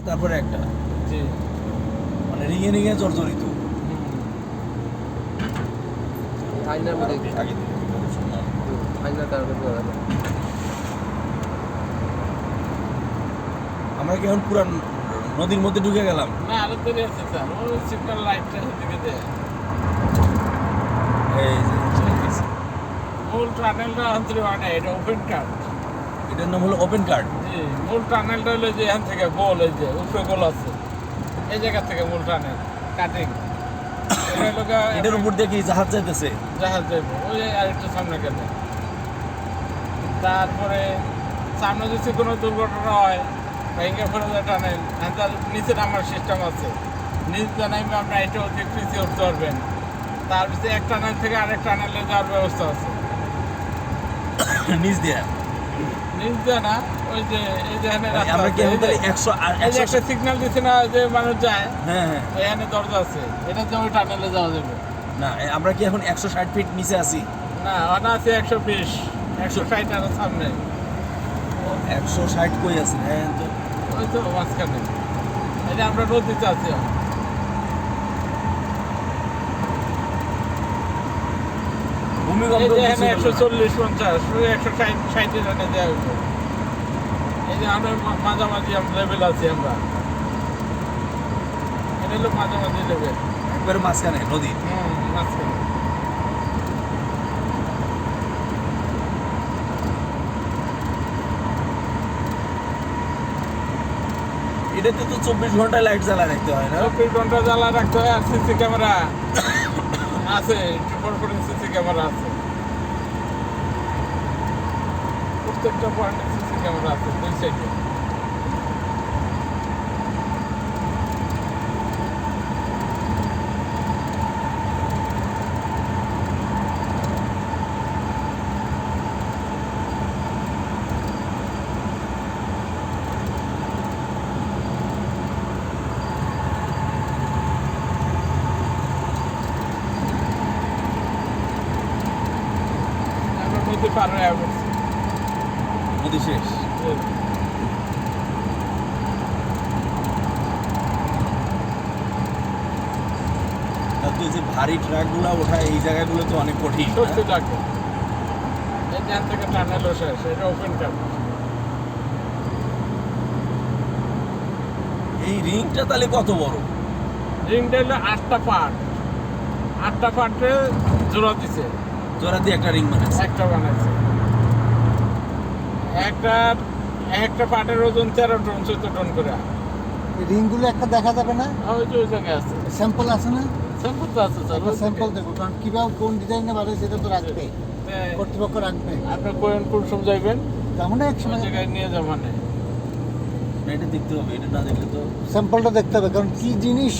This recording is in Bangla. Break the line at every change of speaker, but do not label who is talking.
তারপরে একটা,
জি
মানে রিঙে রিঙে জর্জরিত।
আইনার মধ্যে
আগে থেকে কত সুন্দর।
আইনার কারণে বোঝা যাবে।
আমরা কি এখন পুরা নদীর মধ্যে ঢুকে গেলাম?
না আরো দেরি আছে স্যার, ওই সিগন্যাল লাইটটা সেদিকে দেয়।
এই যে চলে গেছে।
মূল টানেলটা অন্তরে হয় না, এটা ওপেন কাট।
এটার নাম হলো ওপেন কার্ড।
জি মূল টানেলটা হলো যে এখান থেকে গোল, এই যে উপরে গোল আছে, এই জায়গা থেকে মূল টানেল কাটিং।
এটার উপর দিয়ে কি জাহাজ যাইতেছে?
জাহাজ যাইব ওই আরেকটু সামনে গেলে। তারপরে সামনে যদি কোনো দুর্ঘটনা হয়, ভেঙে পড়ে যায় টানেল, তার নিচে নামার সিস্টেম আছে। নিচে নামবে আপনার এটা অধিক নিচে উঠতে পারবেন। তার ভিতরে এক টানেল থেকে আরেক টানেলে যাওয়ার ব্যবস্থা আছে।
নিচ দিয়ে
নিচ দিয়ে না, ওই যে এই যে এখানে রাস্তা
আমরা কি
আছে,
এখন
এই যে-
তাহলে 100 আর
এই যে
100
একটা সিগন্যাল দিচ্ছে না যে মানুষ যায়,
হ্যাঁ হ্যাঁ
এখানে দরজা আছে, এটা যে ওই টানেলে যাওয়া যাবে
না, আমরা কি এখন 160 ফিট নিচে আছি?
না। ওটা আছে 120, 160 আরো সামনে,
160 কই আছে? হ্যাঁ তো
ওই তো মাঝখানে। এটা আমরা নদীতে আছি এখন।
ভূমিকম্প
এই যে
কিছু
এখানে
হলো না।
140-50 ওই 160 রানে দেওয়া হইলো। এই যে আমরা মাঝামাঝি লেভেল আছি আমরা, এটা হলো মাঝামাঝি লেভেল।
একবারে মাঝখানে নদী।
মাঝখানে।
এটাতে তো 24 ঘন্টা লাইট জ্বালা রাখতে হয় না?
24 ঘন্টা জ্বালা রাখতে হয়, আর সিসি ক্যামেরা আছে, 24 সিসি ক্যামেরা আছে, প্রত্যেকটা পয়েন্টে সিসি ক্যামেরা আছে দুই সাইডে। আমরা নদী পার হয়ে পড়ছি।
নদী শেষ। আর তো এই যে ভারী ট্রাকগুলো ওঠা এই জায়গাগুলো তো অনেক কঠিন।
সত্যি লাগে। এই জ্ঞান থেকে টানেলও শেষ, এটা ওপেন কাপ।
এই রিংটা তাহলে কত বড়?
রিংটা হলো 8টা পার্ট, 8টা পার্টে জোড়া দিছে,
জোড়া দিয়ে একটা রিং বানাচ্ছে।
একটা বানাইছে। একটা পার্টের ওজন 13 টন 14 টন করে।
রিংগুলো একটা দেখা যাবে না?
ওই যে ওই জায়গায় আছে,
স্যাম্পল আছে না?
স্যাম্পল তো আছে স্যার।
একটা স্যাম্পল দেবো, কারণ কিভাবে কোন ডিজাইনে বাড়ে সেটা তো রাখবে, কর্তৃপক্ষ রাখবে।
আপনি কোন সময় যাইবেন,
তেমন এক
ওই
সময়
জায়গায় নিয়ে যাওয়া মানে।
এটা দেখতে হবে, এটা না দেখলে তো
স্যাম্পলটা দেখতে হবে, কারণ কি জিনিস